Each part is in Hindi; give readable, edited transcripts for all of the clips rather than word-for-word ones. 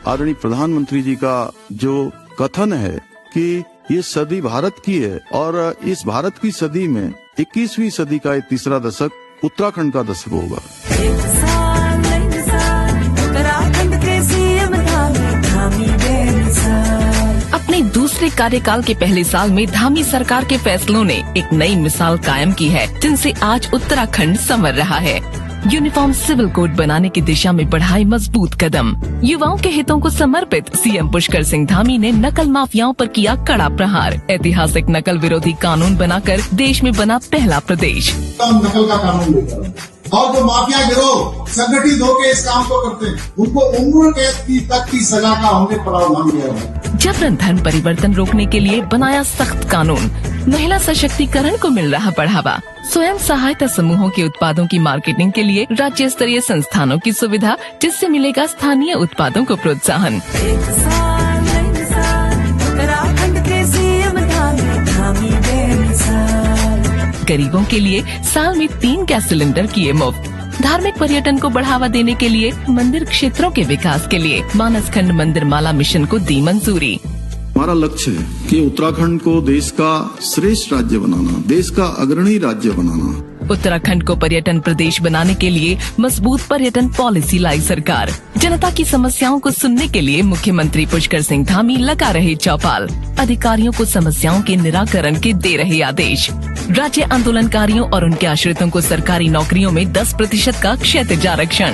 आदरणीय प्रधानमंत्री जी का जो कथन है कि ये सदी भारत की है और इस भारत की सदी में 21वीं सदी का ये तीसरा दशक उत्तराखंड का दशक होगा। अपने दूसरे कार्यकाल के पहले साल में धामी सरकार के फैसलों ने एक नई मिसाल कायम की है, जिनसे आज उत्तराखंड संवर रहा है। यूनिफॉर्म सिविल कोड बनाने की दिशा में बढ़ाए मजबूत कदम। युवाओं के हितों को समर्पित सीएम पुष्कर सिंह धामी ने नकल माफियाओं पर किया कड़ा प्रहार। ऐतिहासिक नकल विरोधी कानून बनाकर देश में बना पहला प्रदेश। नकल का कानून लेकर और जो माफिया गिरोह संगठित होकर इस काम को करते हैं, उनको उम्र कैद तक की सजा का हमने प्रावधान किया है। जबरन धन परिवर्तन रोकने के लिए बनाया सख्त कानून। महिला सशक्तिकरण को मिल रहा बढ़ावा। स्वयं सहायता समूहों के उत्पादों की मार्केटिंग के लिए राज्य स्तरीय संस्थानों की सुविधा, जिससे मिलेगा स्थानीय उत्पादों को प्रोत्साहन। गरीबों के लिए साल में 3 गैस सिलेंडर किए मुफ्त। धार्मिक पर्यटन को बढ़ावा देने के लिए मंदिर क्षेत्रों के विकास के लिए मानसखंड मंदिर माला मिशन को दी मंजूरी। हमारा लक्ष्य है कि उत्तराखंड को देश का श्रेष्ठ राज्य बनाना, देश का अग्रणी राज्य बनाना। उत्तराखंड को पर्यटन प्रदेश बनाने के लिए मजबूत पर्यटन पॉलिसी लाई सरकार। जनता की समस्याओं को सुनने के लिए मुख्यमंत्री पुष्कर सिंह धामी लगा रहे चौपाल। अधिकारियों को समस्याओं के निराकरण के दे रहे आदेश। राज्य आंदोलनकारियों और उनके आश्रितों को सरकारी नौकरियों में 10% का क्षैतिज आरक्षण।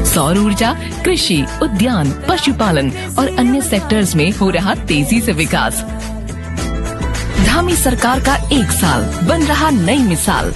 सौर ऊर्जा, कृषि, उद्यान, पशुपालन और अन्य सेक्टर्स में हो रहा तेजी से विकास। धामी सरकार का 1 साल बन रहा नई मिसाल।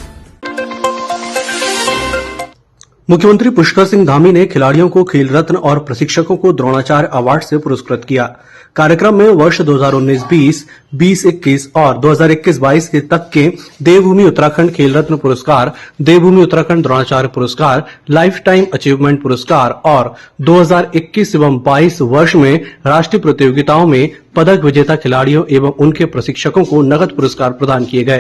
मुख्यमंत्री पुष्कर सिंह धामी ने खिलाड़ियों को खेल रत्न और प्रशिक्षकों को द्रोणाचार्य अवार्ड से पुरस्कृत किया। कार्यक्रम में वर्ष 2019-20, 2021 और 2021-22 के तक के देवभूमि उत्तराखंड खेल रत्न पुरस्कार, देवभूमि उत्तराखंड द्रोणाचार्य पुरस्कार, लाइफ टाइम अचीवमेंट पुरस्कार और 2021 एवं 22 वर्ष में राष्ट्रीय प्रतियोगिताओं में पदक विजेता खिलाड़ियों एवं उनके प्रशिक्षकों को नगद पुरस्कार प्रदान किए गए।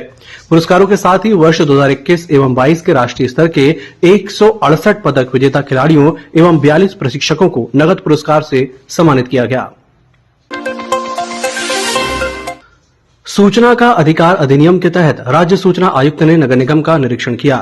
पुरस्कारों के साथ ही वर्ष 2021 एवं 22 के राष्ट्रीय स्तर के 168 पदक विजेता खिलाड़ियों एवं 42 प्रशिक्षकों को नगद पुरस्कार से सम्मानित किया गया। सूचना का अधिकार अधिनियम के तहत राज्य सूचना आयुक्त ने नगर निगम का निरीक्षण किया।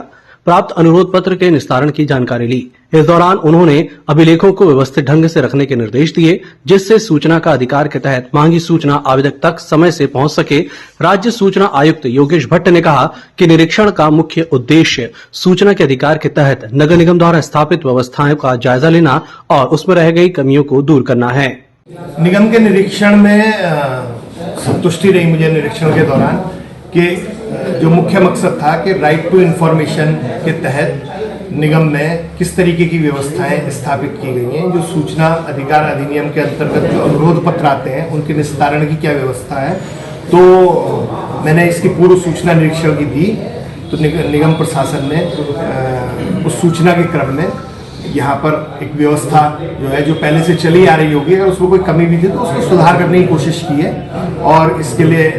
प्राप्त अनुरोध पत्र के निस्तारण की जानकारी ली। इस दौरान उन्होंने अभिलेखों को व्यवस्थित ढंग से रखने के निर्देश दिए, जिससे सूचना का अधिकार के तहत मांगी सूचना आवेदक तक समय से पहुंच सके। राज्य सूचना आयुक्त योगेश भट्ट ने कहा कि निरीक्षण का मुख्य उद्देश्य सूचना के अधिकार के तहत नगर निगम द्वारा स्थापित व्यवस्थाओं का जायजा लेना और उसमें रह गई कमियों को दूर करना है। निगम के निरीक्षण में संतुष्टि रही मुझे निरीक्षण के दौरान कि जो मुख्य मकसद था कि राइट टू इंफॉर्मेशन के तहत निगम में किस तरीके की व्यवस्थाएं स्थापित की गई हैं, जो सूचना अधिकार अधिनियम के अंतर्गत जो अनुरोध पत्र आते हैं उनके निस्तारण की क्या व्यवस्था है। तो मैंने इसकी पूर्व सूचना निरीक्षण की दी, तो निगम प्रशासन ने उस सूचना के क्रम में यहाँ पर एक व्यवस्था जो है, जो पहले से चली आ रही होगी, अगर उसमें कोई कमी भी थी तो उसको सुधार करने की कोशिश की है और इसके लिए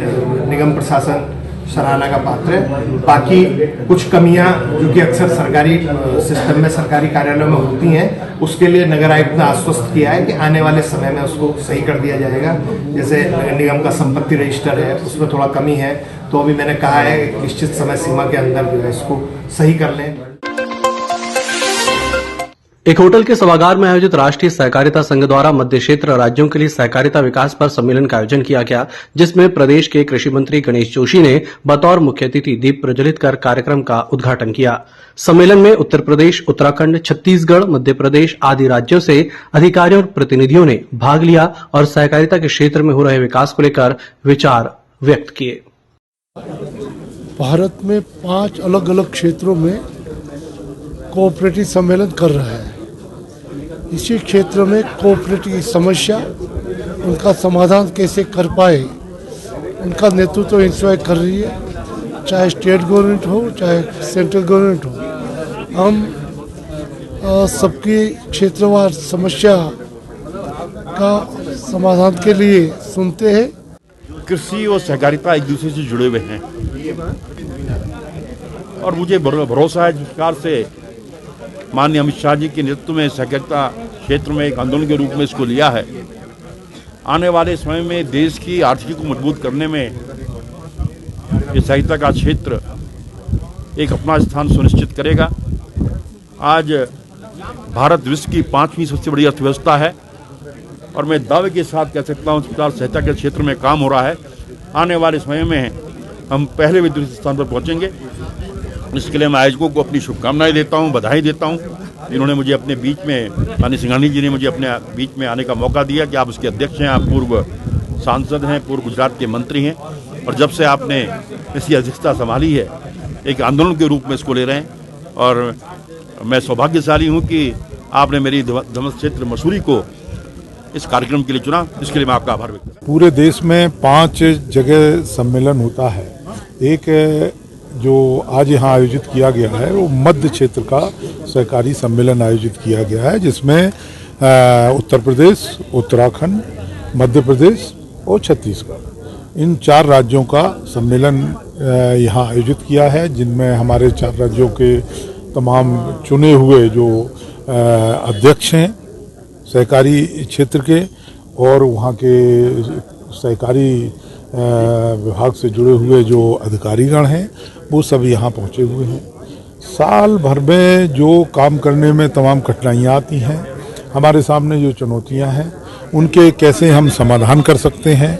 निगम प्रशासन सराहना का पात्र है। बाकी कुछ कमियां जो कि अक्सर सरकारी सिस्टम में, सरकारी कार्यालयों में होती हैं, उसके लिए नगर आयुक्त ने आश्वस्त किया है कि आने वाले समय में उसको सही कर दिया जाएगा। जैसे निगम का संपत्ति रजिस्टर है, उसमें थोड़ा कमी है, तो अभी मैंने कहा है कि निश्चित समय सीमा के अंदर जो है इसको सही कर लें। एक होटल के सभागार में आयोजित राष्ट्रीय सहकारिता संघ द्वारा मध्य क्षेत्र राज्यों के लिए सहकारिता विकास पर सम्मेलन का आयोजन किया गया, जिसमें प्रदेश के कृषि मंत्री गणेश जोशी ने बतौर मुख्य अतिथि दीप प्रज्वलित कर कार्यक्रम का उद्घाटन किया। सम्मेलन में उत्तर प्रदेश, उत्तराखंड, छत्तीसगढ़, मध्य प्रदेश आदि राज्यों से अधिकारियों और प्रतिनिधियों ने भाग लिया और सहकारिता के क्षेत्र में हो रहे विकास को लेकर विचार व्यक्त किए। भारत में 5 अलग अलग क्षेत्रों में कोऑपरेटिव सम्मेलन कर रहा है। इसी क्षेत्र में कोऑपरेटिव की समस्या, उनका समाधान कैसे कर पाए, उनका नेतृत्व इंस्पायर कर रही है, चाहे स्टेट गवर्नमेंट हो चाहे सेंट्रल गवर्नमेंट हो। हम सबकी क्षेत्रवार समस्या का समाधान के लिए सुनते हैं। कृषि और सहकारिता एक दूसरे से जुड़े हुए हैं। और मुझे भरोसा है जिस प्रकार से माननीय अमित शाह जी के नेतृत्व में सहकारिता क्षेत्र में एक आंदोलन के रूप में इसको लिया है, आने वाले समय में देश की आर्थिकी को मजबूत करने में ये सहकारिता का क्षेत्र एक अपना स्थान सुनिश्चित करेगा। आज भारत विश्व की 5वीं सबसे बड़ी अर्थव्यवस्था है और मैं दावे के साथ कह सकता हूँ सहकारिता के क्षेत्र में काम हो रहा है। आने वाले समय में हम पहले भी दूसरे स्थान पर पहुँचेंगे। इसके लिए मैं आयोजकों को अपनी शुभकामनाएं देता हूँ, बधाई देता हूँ, जिन्होंने मुझे अपने बीच में, माननीय सिंघानी जी ने मुझे अपने बीच में आने का मौका दिया कि आप उसके अध्यक्ष हैं, आप पूर्व सांसद हैं, पूर्व गुजरात के मंत्री हैं और जब से आपने इसकी अध्यक्षता संभाली है एक आंदोलन के रूप में इसको ले रहे हैं और मैं सौभाग्यशाली हूँ कि आपने मेरी धर्म क्षेत्र मसूरी को इस कार्यक्रम के लिए चुना। इसके लिए मैं आपका आभार व्यक्त करता हूं। पूरे देश में 5 जगह सम्मेलन होता है। एक जो आज यहाँ आयोजित किया गया है वो मध्य क्षेत्र का सहकारी सम्मेलन आयोजित किया गया है, जिसमें उत्तर प्रदेश, उत्तराखंड, मध्य प्रदेश और छत्तीसगढ़, इन 4 राज्यों का सम्मेलन यहाँ आयोजित किया है, जिनमें हमारे 4 राज्यों के तमाम चुने हुए जो अध्यक्ष हैं सहकारी क्षेत्र के और वहाँ के सहकारी विभाग से जुड़े हुए जो अधिकारीगण हैं वो सब यहाँ पहुँचे हुए हैं। साल भर में जो काम करने में तमाम कठिनाइयाँ आती हैं, हमारे सामने जो चुनौतियाँ हैं उनके कैसे हम समाधान कर सकते हैं,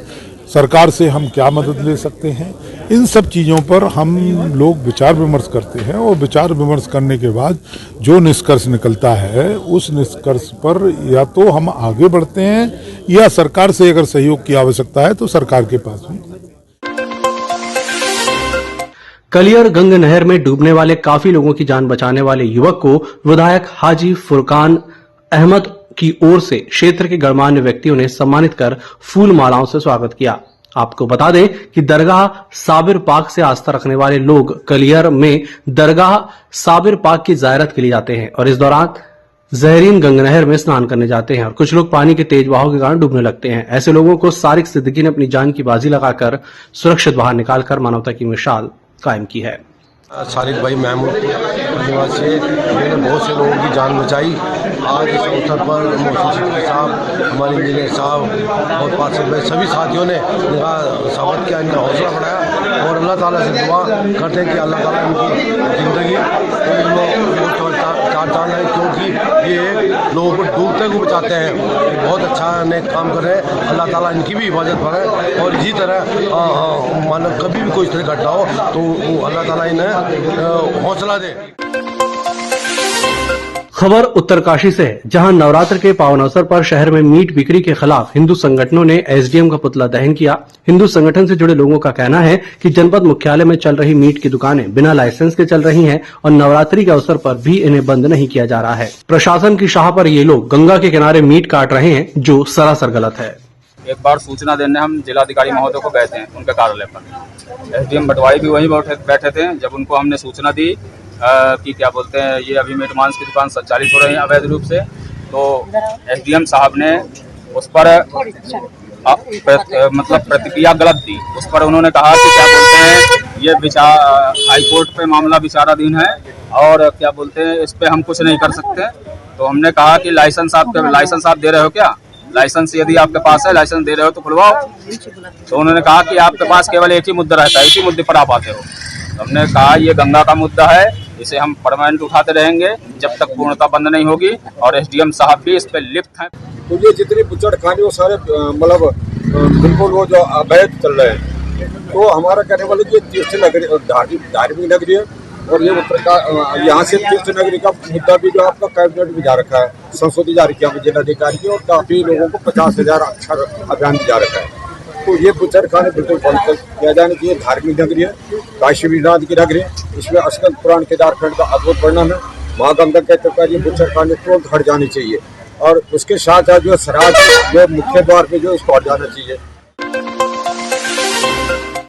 सरकार से हम क्या मदद ले सकते हैं, इन सब चीज़ों पर हम लोग विचार विमर्श करते हैं और विचार विमर्श करने के बाद जो निष्कर्ष निकलता है उस निष्कर्ष पर या तो हम आगे बढ़ते हैं या सरकार से अगर सहयोग की आवश्यकता है तो सरकार के पास में। कलियर गंग नहर में डूबने वाले काफी लोगों की जान बचाने वाले युवक को विधायक हाजी फुरकान अहमद की ओर से क्षेत्र के गणमान्य व्यक्तियों ने सम्मानित कर फूल मालाओं से स्वागत किया। आपको बता दें कि दरगाह साबिर पाक से आस्था रखने वाले लोग कलियर में दरगाह साबिर पाक की ज़ियारत के लिए जाते हैं और इस दौरान जहरीन गंग नहर में स्नान करने जाते हैं और कुछ लोग पानी के तेज बहाव के कारण डूबने लगते हैं। ऐसे लोगों को सारिक सिद्दीकी ने अपनी जान की बाजी लगाकर सुरक्षित बाहर निकालकर मानवता की मिसाल कायम की है। सारिक भाई महमूद निवासी मैंने बहुत से लोगों की जान बचाई। आज इस अवसर पर मोहसिन सिद्दीकी साहब, हमारे इंजीनियर साहब और पार्षद भाई सभी साथियों ने इनका स्वागत किया, इनका हौसला बढ़ाया और अल्लाह ताला से दुआ करते हैं कि अल्लाह ताला इनकी ज़िंदगी चाल है, क्योंकि ये लोगों को डूबते को बचाते हैं। ये बहुत अच्छा नेक काम कर रहे हैं। अल्लाह ताला इनकी भी हिफाजत करे और इसी तरह मानो कभी भी कोई तरह घटना हो तो अल्लाह ताला इन्हें हौसला दे। खबर उत्तरकाशी से है, जहां नवरात्र के पावन अवसर पर शहर में मीट बिक्री के खिलाफ हिंदू संगठनों ने एसडीएम का पुतला दहन किया। हिंदू संगठन से जुड़े लोगों का कहना है कि जनपद मुख्यालय में चल रही मीट की दुकानें बिना लाइसेंस के चल रही हैं और नवरात्रि के अवसर पर भी इन्हें बंद नहीं किया जा रहा है। प्रशासन की शाह पर ये लोग गंगा के किनारे मीट काट रहे हैं, जो सरासर गलत है। एक बार सूचना देने हम जिलाधिकारी महोदय को गए थे उनके कार्यालय पर। एसडीएम बटवाई भी वहीं बैठे थे। जब उनको हमने सूचना दी कि क्या बोलते हैं ये अभी मीट मांस की दुकान संचालित हो रही है अवैध रूप से, तो एसडीएम साहब ने उस पर मतलब प्रतिक्रिया गलत दी। उस पर उन्होंने कहा कि क्या बोलते हैं ये हाईकोर्ट पे मामला विचाराधीन है और क्या बोलते हैं इस पे हम कुछ नहीं कर सकते। तो हमने कहा कि लाइसेंस आप दे रहे हो क्या? लाइसेंस यदि आपके पास है, लाइसेंस दे रहे हो तो खुलवाओ। तो उन्होंने कहा कि आपके पास केवल एक ही मुद्दा रहता है, इसी मुद्दे पर आप आते हो। तो हमने कहा ये गंगा का मुद्दा है, इसे हम परमानेंट उठाते रहेंगे जब तक पूर्णता बंद नहीं होगी और एसडीएम साहब भी इस पे लिप्त हैं। तो ये जितनी बुच्चड़ खाने वो सारे मतलब बिल्कुल वो जो अवैध चल रहे हैं। तो हमारा कहने वाले ये तीर्थ नगरी धार्मिक नगरी है और ये यहाँ से तीर्थ नगरी का मुद्दा भी जो आपका कैबिनेट में जा रखा है, संसदीय जा रखी है जिलाधिकारी की और काफी लोगों को 50,000 अक्षर अभियान जा रखा है। तो ये बुच्चड़ खाने बिल्कुल बंद किया जाना चाहिए। धार्मिक नगरी है, काशी विश्वनाथ की नगरी है, इसमें स्कंद पुराण केदारखंड का अद्भुत वर्णन है। माँ गंगा के प्रकार ये बुच्चड़ खाने तुरंत हट जानी चाहिए और उसके साथ जो शराब जो मुख्य द्वार पे जो इसको हट जाना चाहिए।